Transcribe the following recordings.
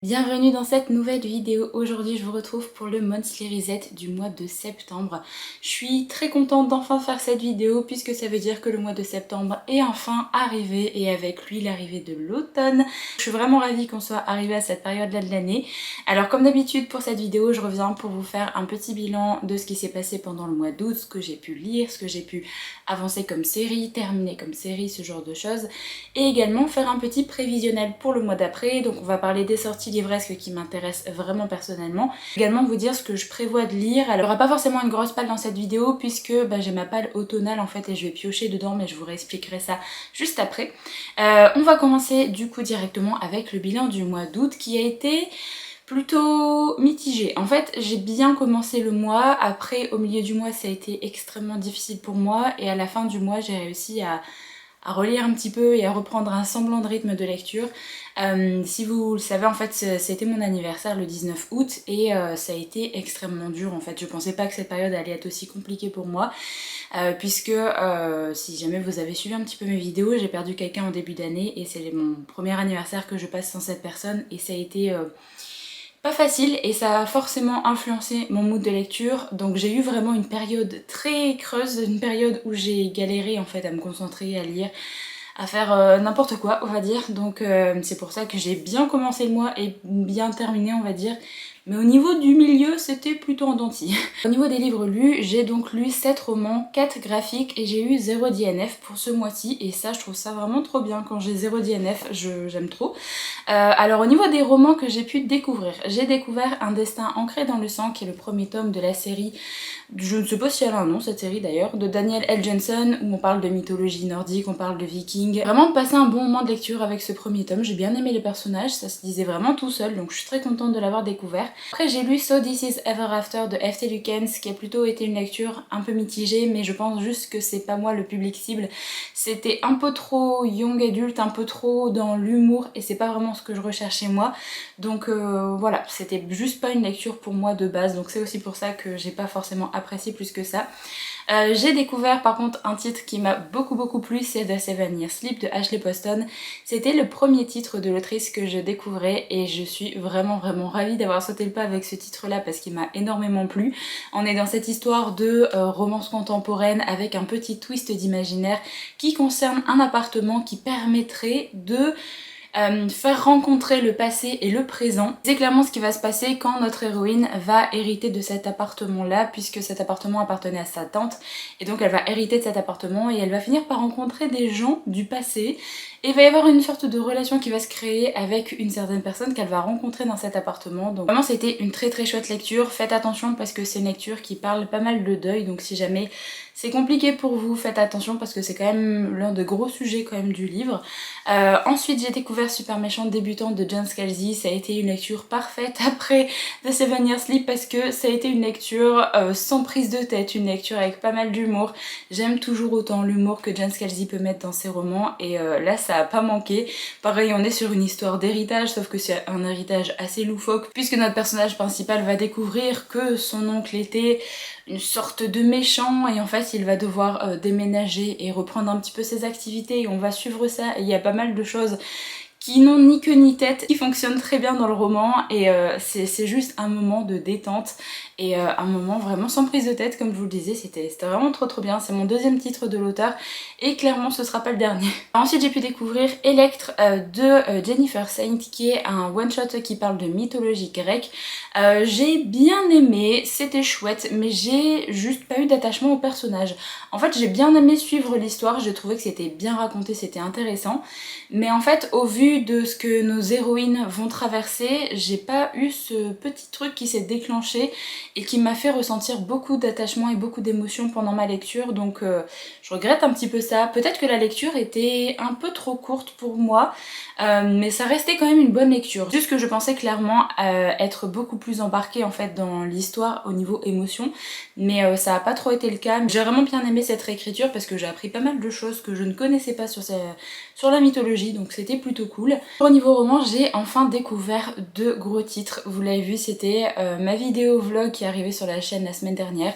Bienvenue dans cette nouvelle vidéo. Aujourd'hui je vous retrouve pour le Monthly Reset du mois de septembre. Je suis très contente d'enfin faire cette vidéo puisque ça veut dire que le mois de septembre est enfin arrivé et avec lui l'arrivée de l'automne. Je suis vraiment ravie qu'on soit arrivé à cette période-là de l'année. Alors comme d'habitude pour cette vidéo je reviens pour vous faire un petit bilan de ce qui s'est passé pendant le mois d'août, ce que j'ai pu lire, ce que j'ai pu avancer comme série, terminer comme série, ce genre de choses. Et également faire un petit prévisionnel pour le mois d'après. Donc on va parler des sorties livresque qui m'intéresse vraiment personnellement. Également vous dire ce que je prévois de lire. Alors il n'y aura pas forcément une grosse palle dans cette vidéo puisque j'ai ma palle automnale en fait et je vais piocher dedans, mais je vous réexpliquerai ça juste après. On va commencer du coup directement avec le bilan du mois d'août qui a été plutôt mitigé. En fait, j'ai bien commencé le mois. Après, au milieu du mois, ça a été extrêmement difficile pour moi et à la fin du mois, j'ai réussi à relire un petit peu et à reprendre un semblant de rythme de lecture. Si vous le savez, en fait, c'était mon anniversaire le 19 août et ça a été extrêmement dur en fait. Je pensais pas que cette période allait être aussi compliquée pour moi puisque si jamais vous avez suivi un petit peu mes vidéos, j'ai perdu quelqu'un en début d'année et c'est mon premier anniversaire que je passe sans cette personne et ça a été pas facile et ça a forcément influencé mon mood de lecture. Donc j'ai eu vraiment une période très creuse, une période où j'ai galéré en fait à me concentrer, à lire, à faire n'importe quoi on va dire. Donc c'est pour ça que j'ai bien commencé le mois et bien terminé on va dire. Mais au niveau du milieu, c'était plutôt en dents de scie. Au niveau des livres lus, j'ai donc lu 7 romans, 4 graphiques et j'ai eu 0 DNF pour ce mois-ci. Et ça, je trouve ça vraiment trop bien. Quand j'ai 0 DNF, j'aime trop. Alors au niveau des romans que j'ai pu découvrir, j'ai découvert Un destin ancré dans le sang, qui est le premier tome de la série, je ne sais pas si elle a un nom cette série d'ailleurs, de Daniel L. Johnson, où on parle de mythologie nordique, on parle de vikings. Vraiment passé un bon moment de lecture avec ce premier tome, j'ai bien aimé les personnages, ça se disait vraiment tout seul, donc je suis très contente de l'avoir découvert. Après j'ai lu So This Is Ever After de F.T. Lukens, qui a plutôt été une lecture un peu mitigée, mais je pense juste que c'est pas moi le public cible. C'était un peu trop young adulte, un peu trop dans l'humour, et c'est pas vraiment ce que je recherchais moi. Donc voilà, c'était juste pas une lecture pour moi de base, donc c'est aussi pour ça que j'ai pas forcément apprécié plus que ça. J'ai découvert par contre un titre qui m'a beaucoup plu, c'est The 7 Year Sleep de Ashley Poston. C'était le premier titre de l'autrice que je découvrais et je suis vraiment ravie d'avoir sauté le pas avec ce titre là parce qu'il m'a énormément plu. On est dans cette histoire de romance contemporaine avec un petit twist d'imaginaire qui concerne un appartement qui permettrait de faire rencontrer le passé et le présent. C'est clairement ce qui va se passer quand notre héroïne va hériter de cet appartement là, puisque cet appartement appartenait à sa tante et donc elle va hériter de cet appartement et elle va finir par rencontrer des gens du passé et il va y avoir une sorte de relation qui va se créer avec une certaine personne qu'elle va rencontrer dans cet appartement. Donc vraiment c'était une très chouette lecture. Faites attention parce que c'est une lecture qui parle pas mal de deuil, donc si jamais c'est compliqué pour vous, faites attention parce que c'est quand même l'un des gros sujets quand même du livre. Ensuite j'ai découvert Super méchante débutante de Jen Scalzi. Ça a été une lecture parfaite après The 7 Year Sleep parce que ça a été une lecture sans prise de tête, une lecture avec pas mal d'humour. J'aime toujours autant l'humour que Jen Scalzi peut mettre dans ses romans et là ça a pas manqué. Pareil, on est sur une histoire d'héritage, sauf que c'est un héritage assez loufoque puisque notre personnage principal va découvrir que son oncle était une sorte de méchant et en fait il va devoir déménager et reprendre un petit peu ses activités et on va suivre ça et il y a pas mal de choses qui n'ont ni queue ni tête, qui fonctionnent très bien dans le roman et c'est juste un moment de détente et un moment vraiment sans prise de tête comme je vous le disais, c'était vraiment trop bien. C'est mon deuxième titre de l'auteur et clairement ce sera pas le dernier. Ensuite j'ai pu découvrir Electre de Jennifer Saint qui est un one shot qui parle de mythologie grecque. J'ai bien aimé, c'était chouette mais j'ai juste pas eu d'attachement au personnage. En fait j'ai bien aimé suivre l'histoire, j'ai trouvé que c'était bien raconté, c'était intéressant, mais en fait au vu de ce que nos héroïnes vont traverser, j'ai pas eu ce petit truc qui s'est déclenché et qui m'a fait ressentir beaucoup d'attachement et beaucoup d'émotions pendant ma lecture, donc je regrette un petit peu ça. Peut-être que la lecture était un peu trop courte pour moi, mais ça restait quand même une bonne lecture. Juste que je pensais clairement être beaucoup plus embarquée en fait dans l'histoire au niveau émotion, mais ça a pas trop été le cas. J'ai vraiment bien aimé cette réécriture parce que j'ai appris pas mal de choses que je ne connaissais pas sur la mythologie, donc c'était plutôt cool. cool. Au niveau roman, j'ai enfin découvert 2 gros titres. Vous l'avez vu, c'était ma vidéo vlog qui est arrivée sur la chaîne la semaine dernière.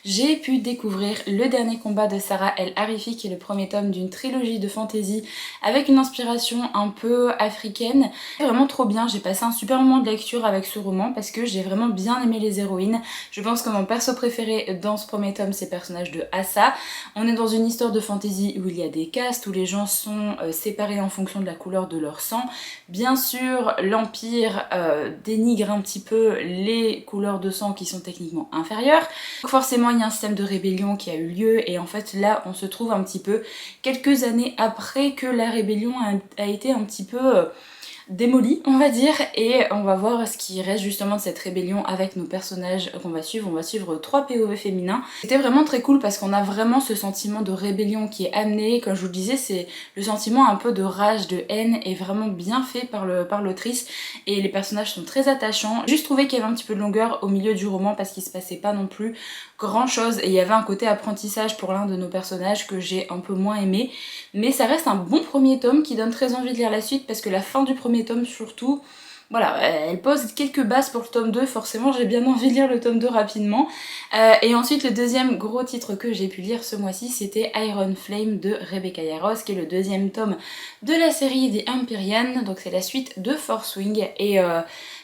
J'ai pu découvrir Le Dernier Combat de Sarah El Harifi, qui est le premier tome d'une trilogie de fantasy avec une inspiration un peu africaine. C'est vraiment trop bien, j'ai passé un super moment de lecture avec ce roman parce que j'ai vraiment bien aimé les héroïnes. Je pense que mon perso préféré dans ce premier tome, c'est le personnage de Assa. On est dans une histoire de fantasy où il y a des castes, où les gens sont séparés en fonction de la couleur de leur sang. Bien sûr, l'Empire dénigre un petit peu les couleurs de sang qui sont techniquement inférieures. Donc forcément, il y a un système de rébellion qui a eu lieu et en fait là, on se trouve un petit peu quelques années après que la rébellion a été un petit peu démolie, on va dire, et on va voir ce qui reste justement de cette rébellion avec nos personnages qu'on va suivre. On va suivre 3 POV féminins. C'était vraiment très cool parce qu'on a vraiment ce sentiment de rébellion qui est amené. Comme je vous le disais, c'est le sentiment un peu de rage, de haine est vraiment bien fait par l'autrice et les personnages sont très attachants. J'ai juste trouvé qu'il y avait un petit peu de longueur au milieu du roman parce qu'il se passait pas non plus grand chose et il y avait un côté apprentissage pour l'un de nos personnages que j'ai un peu moins aimé, mais ça reste un bon premier tome qui donne très envie de lire la suite parce que la fin du premier tome surtout, voilà, elle pose quelques bases pour le tome 2, forcément j'ai bien envie de lire le tome 2 rapidement. Et ensuite le deuxième gros titre que j'ai pu lire ce mois-ci, c'était Iron Flame de Rebecca Yarros, qui est le deuxième tome de la série The Empyrean, donc c'est la suite de Force Wing, et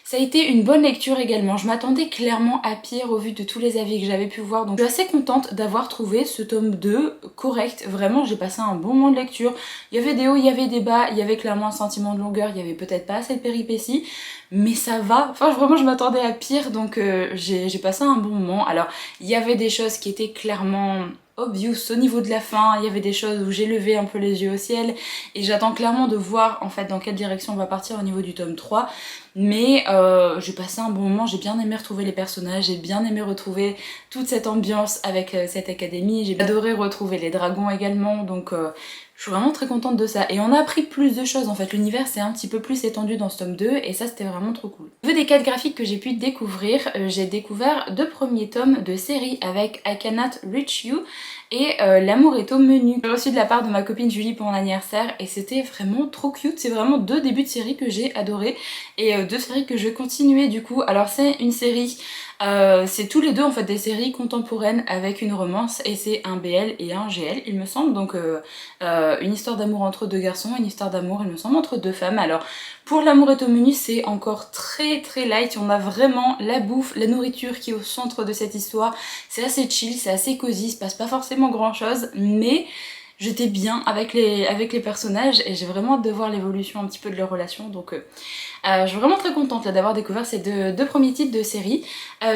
ça a été une bonne lecture également. Je m'attendais clairement à pire au vu de tous les avis que j'avais pu voir, donc je suis assez contente d'avoir trouvé ce tome 2 correct. Vraiment, j'ai passé un bon moment de lecture. Il y avait des hauts, il y avait des bas, il y avait clairement un sentiment de longueur, il y avait peut-être pas assez de péripéties, mais ça va. Enfin, vraiment, je m'attendais à pire, donc j'ai passé un bon moment. Alors, il y avait des choses qui étaient clairement obvious au niveau de la fin, il y avait des choses où j'ai levé un peu les yeux au ciel et j'attends clairement de voir en fait dans quelle direction on va partir au niveau du tome 3, mais j'ai passé un bon moment, j'ai bien aimé retrouver les personnages, j'ai bien aimé retrouver toute cette ambiance avec cette académie, j'ai adoré retrouver les dragons également, donc je suis vraiment très contente de ça. Et on a appris plus de choses en fait, l'univers s'est un petit peu plus étendu dans ce tome 2 et ça c'était vraiment trop cool. Au niveau des 4 graphiques que j'ai pu découvrir, j'ai découvert 2 premiers tomes de série avec I Cannot Reach You et L'amour est au menu. J'ai reçu de la part de ma copine Julie pour mon anniversaire et c'était vraiment trop cute. C'est vraiment 2 débuts de série que j'ai adoré et 2 séries que je vais continuer du coup. Alors c'est une série, c'est tous les deux en fait des séries contemporaines avec une romance et c'est un BL et un GL il me semble, donc une histoire d'amour entre 2 garçons, une histoire d'amour il me semble entre 2 femmes. Alors pour L'amour est au menu c'est encore très light, on a vraiment la bouffe, la nourriture qui est au centre de cette histoire, c'est assez chill, c'est assez cosy, il se passe pas forcément grand chose mais j'étais bien avec les personnages et j'ai vraiment hâte de voir l'évolution un petit peu de leur relation, donc je suis vraiment très contente d'avoir découvert ces deux premiers titres de série.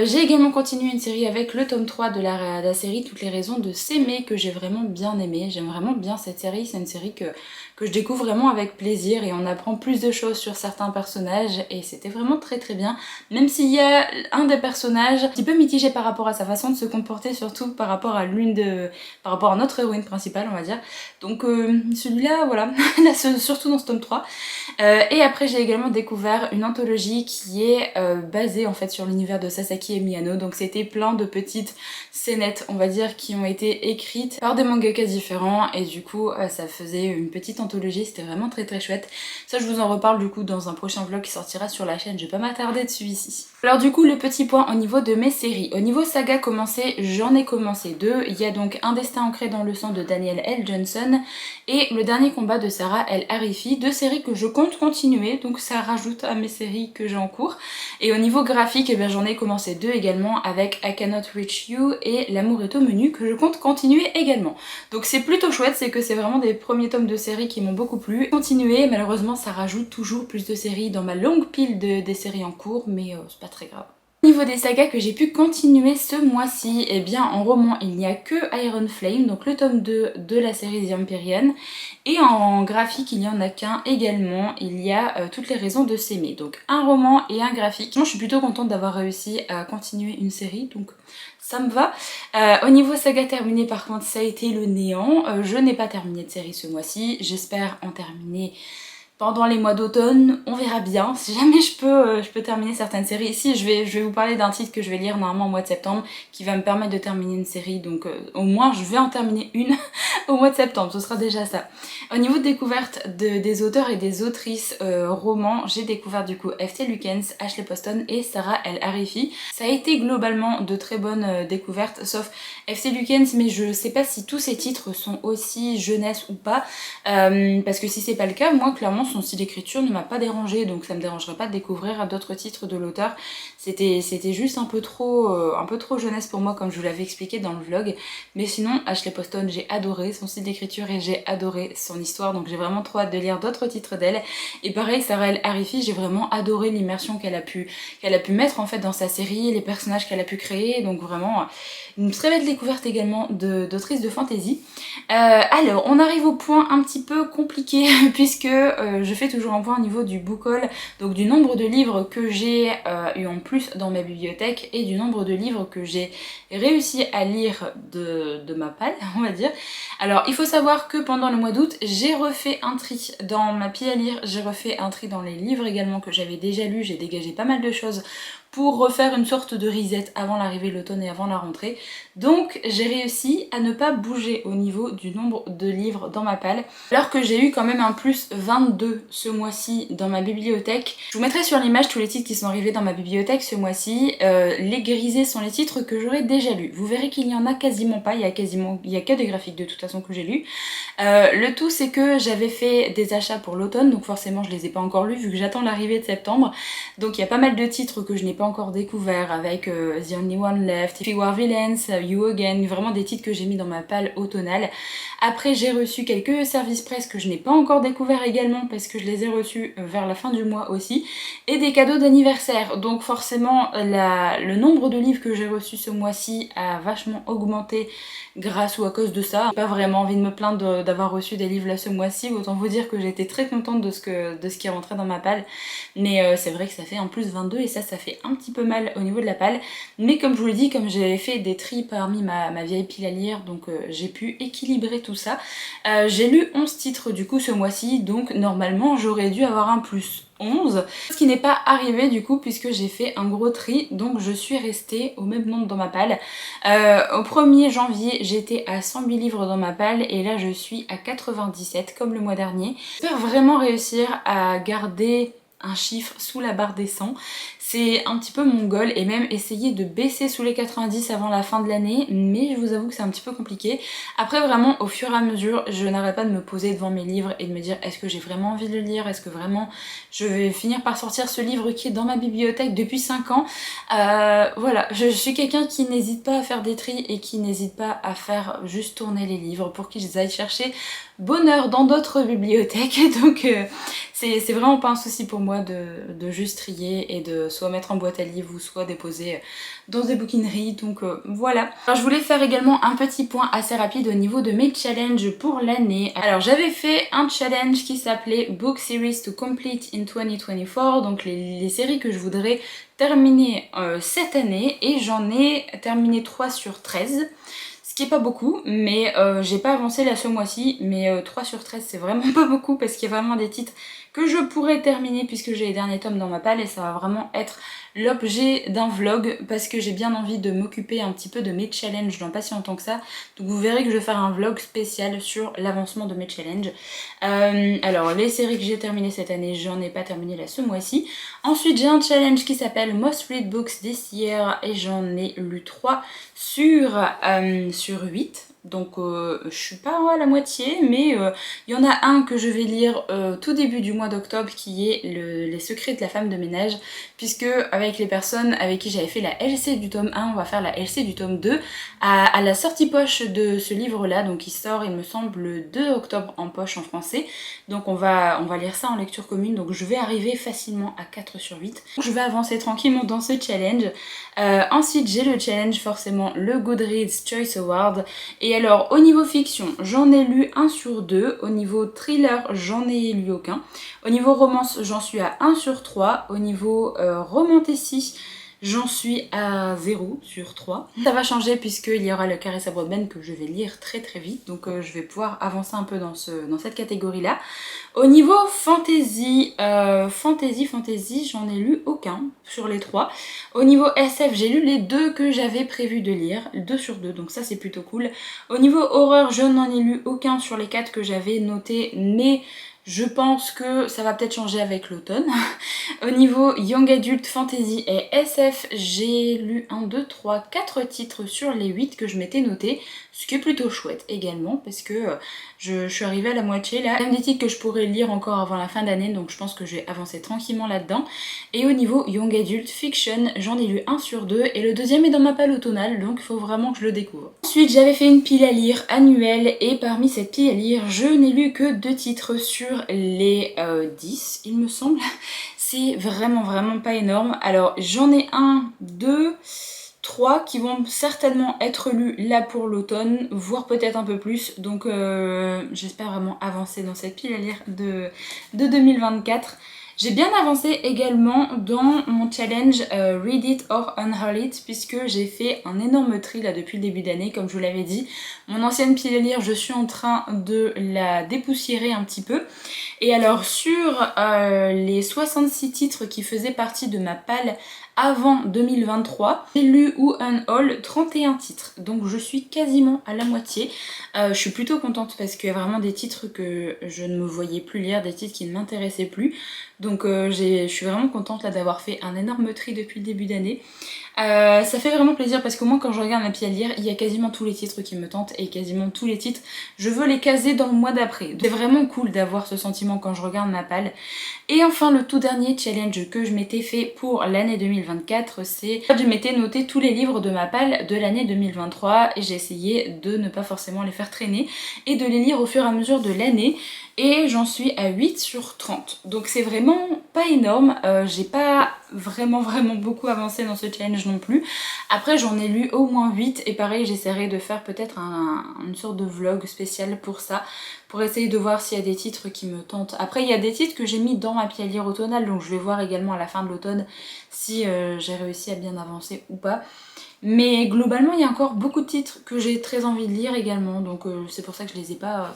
J'ai également continué une série avec le tome 3 de la série Toutes les raisons de s'aimer que j'ai vraiment bien aimé. J'aime vraiment bien cette série, c'est une série que je découvre vraiment avec plaisir et on apprend plus de choses sur certains personnages et c'était vraiment très bien. Même s'il y a un des personnages un petit peu mitigé par rapport à sa façon de se comporter, surtout par rapport à par rapport à notre héroïne principale on va dire. Donc celui-là voilà, là, surtout dans ce tome 3. Et après j'ai également découvert une anthologie qui est basée en fait sur l'univers de Sasaki et Miyano, donc c'était plein de petites scénettes on va dire qui ont été écrites par des mangakas différents et du coup ça faisait une petite anthologie, c'était vraiment très chouette. Ça je vous en reparle du coup dans un prochain vlog qui sortira sur la chaîne, je vais pas m'attarder dessus ici. Alors du coup le petit point au niveau de mes séries, au niveau saga commencé, j'en ai commencé 2, il y a donc Un destin ancré dans le sang de Daniel L. Johnson et Le dernier combat de Sarah El Harifi, 2 séries que je compte continuer, donc ça rajoute à mes séries que j'ai en cours. Et au niveau graphique, eh j'en ai commencé 2 également avec I Cannot Reach You et L'amour est au menu que je compte continuer également. Donc c'est plutôt chouette, c'est que c'est vraiment des premiers tomes de séries qui m'ont beaucoup plu. Continuer, malheureusement ça rajoute toujours plus de séries dans ma longue pile des séries en cours, mais c'est pas très grave. Au niveau des sagas que j'ai pu continuer ce mois-ci, eh bien en roman il n'y a que Iron Flame, donc le tome 2 de la série The Empyrean, et en graphique il n'y en a qu'un également, il y a Toutes les raisons de s'aimer, donc un roman et un graphique. Moi je suis plutôt contente d'avoir réussi à continuer une série, donc ça me va. Au niveau saga terminée par contre ça a été le néant, je n'ai pas terminé de série ce mois-ci, j'espère en terminer pendant les mois d'automne, on verra bien. Si jamais je peux terminer certaines séries. Ici, je vais vous parler d'un titre que je vais lire normalement au mois de septembre qui va me permettre de terminer une série. Donc au moins, je vais en terminer une au mois de septembre. Ce sera déjà ça. Au niveau de découverte des auteurs et des autrices romans, j'ai découvert du coup F.T. Lukens, Ashley Poston et Sarah El Harifi. Ça a été globalement de très bonnes découvertes, sauf F.T. Lukens, mais je sais pas si tous ces titres sont aussi jeunesse ou pas. Parce que si c'est pas le cas, moi clairement son style d'écriture ne m'a pas dérangé, donc ça me dérangerait pas de découvrir d'autres titres de l'auteur. C'était juste un peu trop jeunesse pour moi, comme je vous l'avais expliqué dans le vlog. Mais sinon, Ashley Poston, j'ai adoré son style d'écriture et j'ai adoré son histoire, donc j'ai vraiment trop hâte de lire d'autres titres d'elle. Et pareil, Sarah El Harifi, j'ai vraiment adoré l'immersion qu'elle a pu mettre en fait dans sa série, les personnages qu'elle a pu créer, donc vraiment une très belle découverte également d'autrices de fantasy. Alors, on arrive au point un petit peu compliqué puisque je fais toujours un point au niveau du book haul, donc du nombre de livres que j'ai eu en plus dans ma bibliothèque et du nombre de livres que j'ai réussi à lire de ma palle, on va dire. Alors, il faut savoir que pendant le mois d'août, j'ai refait un tri dans ma pile à lire, j'ai refait un tri dans les livres également que j'avais déjà lus, j'ai dégagé pas mal de choses pour refaire une sorte de reset avant l'arrivée de l'automne et avant la rentrée. Donc j'ai réussi à ne pas bouger au niveau du nombre de livres dans ma palle, alors que j'ai eu quand même un plus 22 ce mois-ci dans ma bibliothèque. Je vous mettrai sur l'image tous les titres qui sont arrivés dans ma bibliothèque ce mois-ci. Les grisés sont les titres que j'aurais déjà lus. Vous verrez qu'il n'y en a quasiment pas, il y a que des graphiques de toute façon que j'ai lus. Le tout c'est que j'avais fait des achats pour l'automne, donc forcément je les ai pas encore lus vu que j'attends l'arrivée de septembre. Donc il y a pas mal de titres que je n'ai pas encore découvert avec The Only One Left, If You Are Villains, You Again, vraiment des titres que j'ai mis dans ma palle automnale. Après j'ai reçu quelques services presse que je n'ai pas encore découvert également parce que je les ai reçus vers la fin du mois aussi, et des cadeaux d'anniversaire. Donc forcément le nombre de livres que j'ai reçus ce mois-ci a vachement augmenté grâce ou à cause de ça. J'ai pas vraiment envie de me plaindre d'avoir reçu des livres là ce mois-ci, autant vous dire que j'étais très contente de ce qui est rentré dans ma palle. Mais c'est vrai que ça fait en plus 22 et ça fait un petit peu mal au niveau de la palle. Mais comme je vous l'ai dit, comme j'avais fait des tris parmi ma vieille pile à lire, donc j'ai pu équilibrer tout ça. J'ai lu 11 titres du coup ce mois-ci, donc normalement j'aurais dû avoir un plus 11, ce qui n'est pas arrivé du coup puisque j'ai fait un gros tri, donc je suis restée au même nombre dans ma palle. Au 1er janvier j'étais à 108 livres dans ma palle et là je suis à 97 comme le mois dernier. J'espère vraiment réussir à garder un chiffre sous la barre des 100. C'est un petit peu mon goal, et même essayer de baisser sous les 90 avant la fin de l'année, mais je vous avoue que c'est un petit peu compliqué. Après vraiment au fur et à mesure, je n'arrête pas de me poser devant mes livres et de me dire est-ce que j'ai vraiment envie de le lire, est-ce que vraiment je vais finir par sortir ce livre qui est dans ma bibliothèque depuis 5 ans. Voilà, je suis quelqu'un qui n'hésite pas à faire des tris et qui n'hésite pas à faire juste tourner les livres pour qu'ils aillent chercher bonheur dans d'autres bibliothèques. Donc c'est vraiment pas un souci pour moi de juste trier et de soit mettre en boîte à livres ou soit déposer dans des bouquineries, donc voilà. Alors je voulais faire également un petit point assez rapide au niveau de mes challenges pour l'année. Alors j'avais fait un challenge qui s'appelait Book Series to Complete in 2024, donc les séries que je voudrais terminer cette année, et j'en ai terminé 3 sur 13. Ce qui est pas beaucoup, mais j'ai pas avancé là ce mois-ci, mais 3 sur 13 c'est vraiment pas beaucoup parce qu'il y a vraiment des titres que je pourrais terminer puisque j'ai les derniers tomes dans ma palle, et ça va vraiment être l'objet d'un vlog parce que j'ai bien envie de m'occuper un petit peu de mes challenges dans pas si longtemps que ça. Donc vous verrez que je vais faire un vlog spécial sur l'avancement de mes challenges. Alors les séries que j'ai terminées cette année, j'en ai pas terminé là ce mois-ci. Ensuite j'ai un challenge qui s'appelle Most Read Books This Year et j'en ai lu 3 sur 8. Donc je suis pas à la moitié, mais il y en a un que je vais lire tout début du mois d'octobre qui est Les secrets de la femme de ménage, puisque avec les personnes avec qui j'avais fait la LC du tome 1, on va faire la LC du tome 2 à la sortie poche de ce livre là, donc il sort il me semble le 2 octobre en poche en français, donc on va lire ça en lecture commune, donc je vais arriver facilement à 4 sur 8. Je vais avancer tranquillement dans ce challenge. Ensuite j'ai le challenge forcément le Goodreads Choice Award, et alors au niveau fiction j'en ai lu 1 sur 2, au niveau thriller j'en ai lu aucun, au niveau romance j'en suis à 1 sur 3, au niveau romantasy J'en suis à 0 sur 3. Ça va changer puisqu'il y aura le Carissa Broadbent que je vais lire très très vite, donc je vais pouvoir avancer un peu dans cette catégorie-là. Au niveau fantasy, j'en ai lu aucun sur les 3. Au niveau SF, j'ai lu les 2 que j'avais prévu de lire, 2 sur 2, donc ça c'est plutôt cool. Au niveau horreur, je n'en ai lu aucun sur les 4 que j'avais notés, mais je pense que ça va peut-être changer avec l'automne. Au niveau Young Adult, Fantasy et SF, j'ai lu 1, 2, 3, 4 titres sur les 8 que je m'étais noté, ce qui est plutôt chouette également parce que je suis arrivée à la moitié là. Même des titres que je pourrais lire encore avant la fin d'année, donc je pense que je vais avancer tranquillement là-dedans. Et au niveau Young Adult Fiction, j'en ai lu 1 sur 2 et le deuxième est dans ma palle automnale, donc il faut vraiment que je le découvre. Ensuite, j'avais fait une pile à lire annuelle et parmi cette pile à lire, je n'ai lu que 2 titres sur les 10, il me semble. C'est vraiment pas énorme. Alors j'en ai 1, 2, 3 qui vont certainement être lus là pour l'automne, voire peut-être un peu plus. Donc j'espère vraiment avancer dans cette pile à lire de 2024. J'ai bien avancé également dans mon challenge Read It or Unheard It puisque j'ai fait un énorme tri là depuis le début d'année comme je vous l'avais dit. Mon ancienne pile à lire, je suis en train de la dépoussiérer un petit peu. Et alors sur les 66 titres qui faisaient partie de ma palle avant 2023, j'ai lu ou unhaul 31 titres, donc je suis quasiment à la moitié. Je suis plutôt contente parce qu'il y a vraiment des titres que je ne me voyais plus lire, des titres qui ne m'intéressaient plus. Donc je suis vraiment contente là d'avoir fait un énorme tri depuis le début d'année. Ça fait vraiment plaisir parce qu'au moins quand je regarde ma pile à lire, il y a quasiment tous les titres qui me tentent et quasiment tous les titres, je veux les caser dans le mois d'après. C'est vraiment cool d'avoir ce sentiment quand je regarde ma palle. Et enfin le tout dernier challenge que je m'étais fait pour l'année 2024, c'est je m'étais noté tous les livres de ma palle de l'année 2023 et j'ai essayé de ne pas forcément les faire traîner et de les lire au fur et à mesure de l'année. Et j'en suis à 8 sur 30. Donc c'est vraiment pas énorme. J'ai pas vraiment beaucoup avancé dans ce challenge non plus. Après j'en ai lu au moins 8 et pareil j'essaierai de faire peut-être une sorte de vlog spécial pour ça. Pour essayer de voir s'il y a des titres qui me tentent. Après il y a des titres que j'ai mis dans ma pile à lire automnale, donc je vais voir également à la fin de l'automne si j'ai réussi à bien avancer ou pas. Mais globalement il y a encore beaucoup de titres que j'ai très envie de lire également, donc c'est pour ça que je les ai pas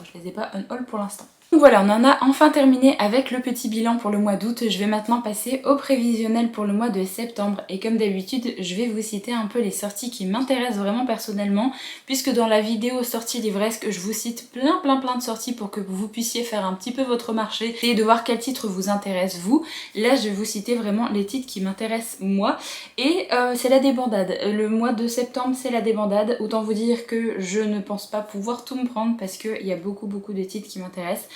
unhaul pour l'instant. Donc voilà, on en a enfin terminé avec le petit bilan pour le mois d'août. Je vais maintenant passer au prévisionnel pour le mois de septembre. Et comme d'habitude, je vais vous citer un peu les sorties qui m'intéressent vraiment personnellement, puisque dans la vidéo sortie livresque, je vous cite plein de sorties pour que vous puissiez faire un petit peu votre marché et de voir quel titre vous intéresse vous. Là, je vais vous citer vraiment les titres qui m'intéressent moi. Et c'est la débandade. Le mois de septembre, c'est la débandade. Autant vous dire que je ne pense pas pouvoir tout me prendre parce qu'il y a beaucoup de titres qui m'intéressent.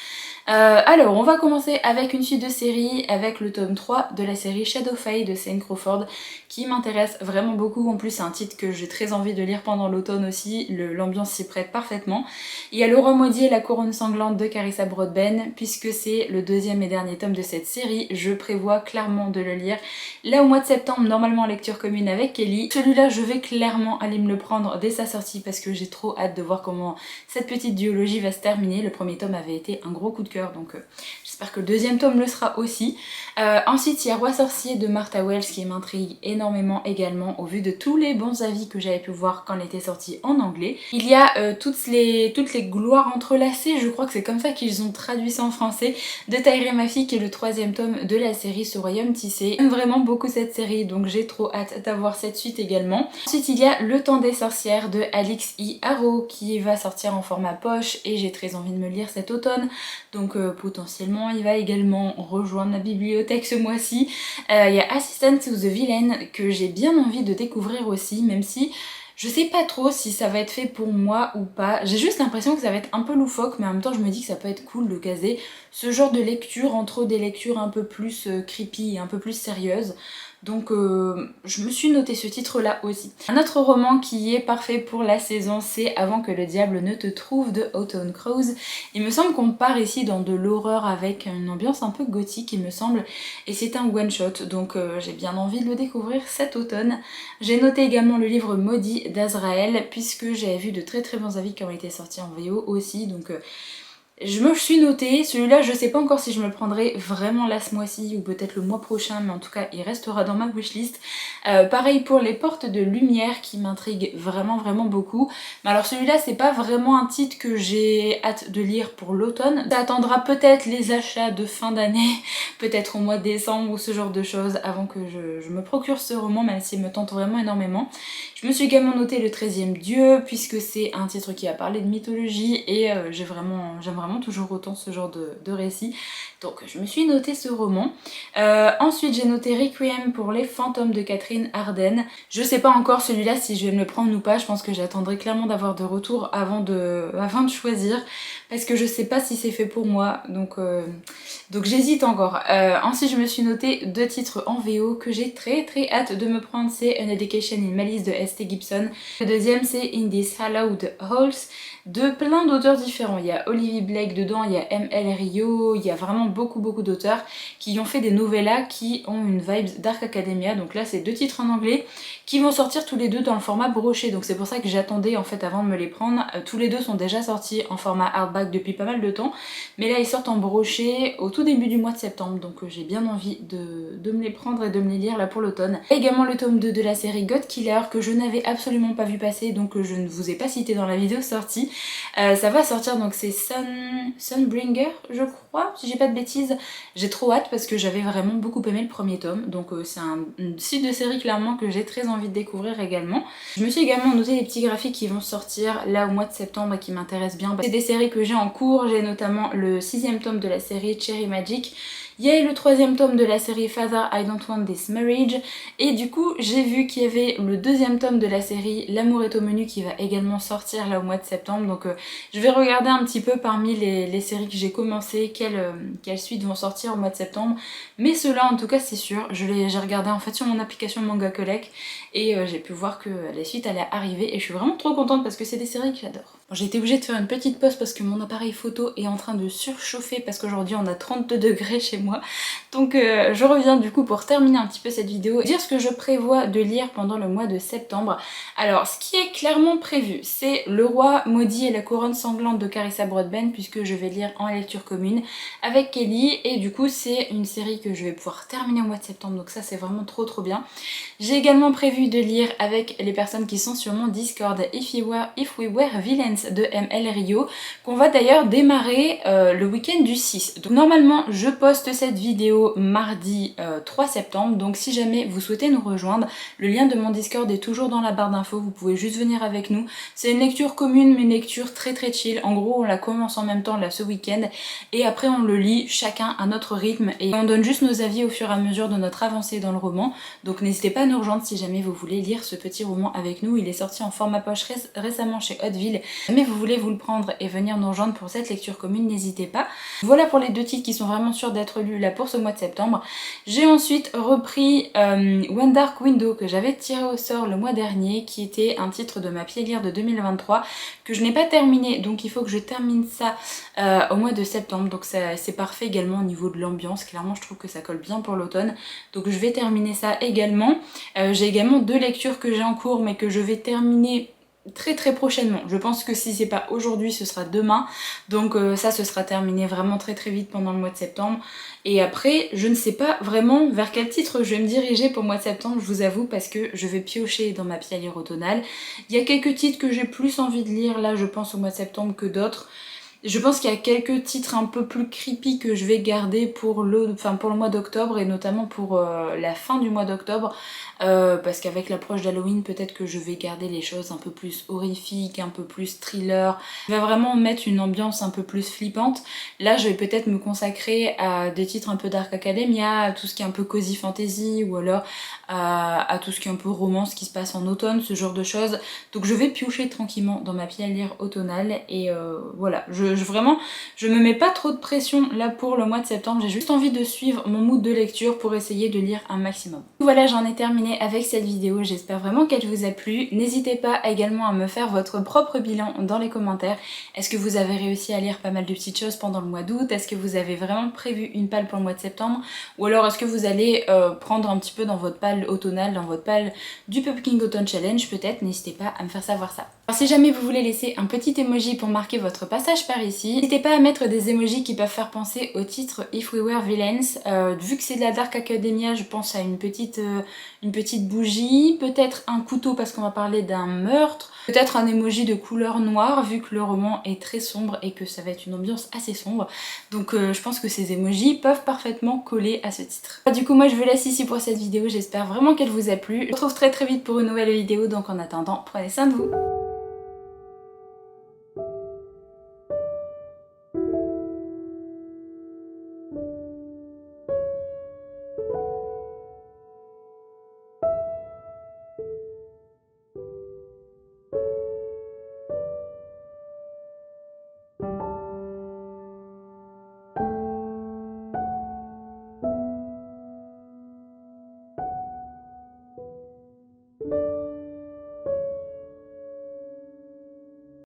Alors, on va commencer avec une suite de séries, avec le tome 3 de la série Shadowfire de Shane Crawford, qui m'intéresse vraiment beaucoup. En plus, c'est un titre que j'ai très envie de lire pendant l'automne aussi, l'ambiance s'y prête parfaitement. Il y a Le Roi Maudit et la Couronne Sanglante de Carissa Broadbent, puisque c'est le deuxième et dernier tome de cette série, je prévois clairement de le lire. Là, au mois de septembre, normalement en lecture commune avec Kelly. Celui-là, je vais clairement aller me le prendre dès sa sortie, parce que j'ai trop hâte de voir comment cette petite duologie va se terminer. Le premier tome avait été un gros coup de cœur, donc j'espère que le deuxième tome le sera aussi. Ensuite, il y a Roi Sorcier de Martha Wells qui m'intrigue énormément également, au vu de tous les bons avis que j'avais pu voir quand elle était sortie en anglais. Il y a toutes les gloires entrelacées, je crois que c'est comme ça qu'ils ont traduit ça en français, de Taïré Ma Fille, qui est le troisième tome de la série Ce Royaume Tissé. J'aime vraiment beaucoup cette série, donc j'ai trop hâte d'avoir cette suite également. Ensuite, il y a Le Temps des Sorcières de Alix E. Harrow qui va sortir en format poche et j'ai très envie de me lire cet automne, donc potentiellement il va également rejoindre ma bibliothèque ce mois-ci. Il y a Assistant to the Villain que j'ai bien envie de découvrir aussi, même si je sais pas trop si ça va être fait pour moi ou pas. J'ai juste l'impression que ça va être un peu loufoque, mais en même temps je me dis que ça peut être cool de caser ce genre de lecture entre des lectures un peu plus creepy et un peu plus sérieuses. Donc je me suis noté ce titre là aussi. Un autre roman qui est parfait pour la saison, c'est Avant que le diable ne te trouve de Autumn Crows. Il me semble qu'on part ici dans de l'horreur avec une ambiance un peu gothique il me semble, et c'est un one shot, donc j'ai bien envie de le découvrir cet automne. J'ai noté également le livre Maudit d'Azraël puisque j'avais vu de très bons avis qui ont été sortis en VO aussi, donc Je me suis noté, celui-là je sais pas encore si je me le prendrai vraiment là ce mois-ci ou peut-être le mois prochain, mais en tout cas il restera dans ma wishlist. Pareil pour les portes de lumière qui m'intriguent vraiment beaucoup. Mais alors celui-là c'est pas vraiment un titre que j'ai hâte de lire pour l'automne. Ça attendra peut-être les achats de fin d'année, peut-être au mois de décembre ou ce genre de choses avant que je me procure ce roman, même s'il me tente vraiment énormément. Je me suis également noté le 13e Dieu puisque c'est un titre qui a parlé de mythologie et j'aime vraiment toujours autant ce genre de récit. Donc je me suis noté ce roman. Ensuite j'ai noté Requiem pour les fantômes de Catherine Arden. Je sais pas encore celui-là si je vais me le prendre ou pas, je pense que j'attendrai clairement d'avoir de retour avant de choisir parce que je sais pas si c'est fait pour moi, donc j'hésite encore. Ensuite je me suis noté 2 titres en VO que j'ai très hâte de me prendre, c'est An Education in Malice de S.T. Gibson. Le deuxième c'est In These Hallowed Halls de plein d'auteurs différents. Il y a Olivier Blake dedans, il y a M.L. Rio, il y a vraiment beaucoup d'auteurs qui ont fait des novellas qui ont une vibe Dark Academia. Donc là c'est 2 titres en anglais qui vont sortir tous les deux dans le format broché, donc c'est pour ça que j'attendais en fait avant de me les prendre. Tous les deux sont déjà sortis en format hardback depuis pas mal de temps, mais là ils sortent en broché au tout début du mois de septembre, donc j'ai bien envie de me les prendre et de me les lire là pour l'automne. Également le tome 2 de la série God Killer que je n'avais absolument pas vu passer, donc je ne vous ai pas cité dans la vidéo sortie. Ça va sortir, donc c'est Sunbringer je crois, si j'ai pas de bêtises. J'ai trop hâte parce que j'avais vraiment beaucoup aimé le premier tome, donc c'est un site de série clairement que j'ai très envie de découvrir également. Je me suis également noté les petits graphiques qui vont sortir là au mois de septembre et qui m'intéressent bien. C'est des séries que j'ai en cours, j'ai notamment le 6e tome de la série Cherry Magic. Il y a eu le 3e tome de la série Father I Don't Want This Marriage et du coup j'ai vu qu'il y avait le 2e tome de la série L'amour est au menu qui va également sortir là au mois de septembre, donc je vais regarder un petit peu parmi les séries que j'ai commencé quelles suites vont sortir au mois de septembre, mais ceux-là en tout cas c'est sûr, j'ai regardé en fait sur mon application Manga Collect et j'ai pu voir que la suite allait arriver et je suis vraiment trop contente parce que c'est des séries que j'adore. Bon, j'ai été obligée de faire une petite pause parce que mon appareil photo est en train de surchauffer parce qu'aujourd'hui on a 32 degrés chez moi. Donc je reviens du coup pour terminer un petit peu cette vidéo, dire ce que je prévois de lire pendant le mois de septembre. Alors ce qui est clairement prévu, c'est Le Roi Maudit et la Couronne Sanglante de Carissa Broadbent, puisque je vais lire en lecture commune avec Kelly, et du coup c'est une série que je vais pouvoir terminer au mois de septembre, donc ça c'est vraiment trop bien. J'ai également prévu de lire avec les personnes qui sont sur mon Discord If We Were Villains de M.L. Rio, qu'on va d'ailleurs démarrer le week-end du 6. Donc normalement je poste cette vidéo mardi 3 septembre, donc si jamais vous souhaitez nous rejoindre, le lien de mon Discord est toujours dans la barre d'infos, vous pouvez juste venir avec nous. C'est une lecture commune mais une lecture très chill, en gros on la commence en même temps là ce week-end et après on le lit chacun à notre rythme et on donne juste nos avis au fur et à mesure de notre avancée dans le roman, donc n'hésitez pas à nous rejoindre si jamais vous voulez lire ce petit roman avec nous. Il est sorti en format poche récemment chez Hauteville, mais vous voulez vous le prendre et venir nous rejoindre pour cette lecture commune, n'hésitez pas. Voilà pour les 2 titres qui sont vraiment sûrs d'être lus là pour ce mois de septembre. J'ai ensuite repris One Dark Window que j'avais tiré au sort le mois dernier, qui était un titre de ma pied-lire de 2023 que je n'ai pas terminé, donc il faut que je termine ça au mois de septembre, donc c'est parfait également au niveau de l'ambiance, clairement je trouve que ça colle bien pour l'automne, donc je vais terminer ça également. J'ai également 2 lectures que j'ai en cours mais que je vais terminer très prochainement. Je pense que si c'est pas aujourd'hui ce sera demain, donc ça ce sera terminé vraiment très vite pendant le mois de septembre. Et après je ne sais pas vraiment vers quel titre je vais me diriger pour le mois de septembre, je vous avoue, parce que je vais piocher dans ma pile à lire automnale. Il y a quelques titres que j'ai plus envie de lire là je pense au mois de septembre que d'autres. Je pense qu'il y a quelques titres un peu plus creepy que je vais garder pour le mois d'octobre et notamment pour la fin du mois d'octobre, parce qu'avec l'approche d'Halloween peut-être que je vais garder les choses un peu plus horrifiques, un peu plus thriller. Je vais vraiment mettre une ambiance un peu plus flippante. Là je vais peut-être me consacrer à des titres un peu Dark Academia, à tout ce qui est un peu cozy fantasy ou alors à tout ce qui est un peu romance qui se passe en automne, ce genre de choses. Donc je vais piocher tranquillement dans ma pile à lire automnale et voilà, je me mets pas trop de pression là pour le mois de septembre, j'ai juste envie de suivre mon mood de lecture pour essayer de lire un maximum. Voilà, j'en ai terminé avec cette vidéo, j'espère vraiment qu'elle vous a plu. N'hésitez pas également à me faire votre propre bilan dans les commentaires. Est-ce que vous avez réussi à lire pas mal de petites choses pendant le mois d'août? Est-ce que vous avez vraiment prévu une palle pour le mois de septembre? Ou alors est-ce que vous allez prendre un petit peu dans votre palle automnale, dans votre palle du Pumpkin Autumn Challenge peut-être? N'hésitez pas à me faire savoir ça. Alors si jamais vous voulez laisser un petit emoji pour marquer votre passage par ici, n'hésitez pas à mettre des emojis qui peuvent faire penser au titre If We Were Villains. Vu que c'est de la Dark Academia, je pense à une petite bougie, peut-être un couteau parce qu'on va parler d'un meurtre, peut-être un emoji de couleur noire vu que le roman est très sombre et que ça va être une ambiance assez sombre. Donc je pense que ces emojis peuvent parfaitement coller à ce titre. Du coup moi je vous laisse ici pour cette vidéo, j'espère vraiment qu'elle vous a plu. Je vous retrouve très vite pour une nouvelle vidéo, donc en attendant, prenez soin de vous.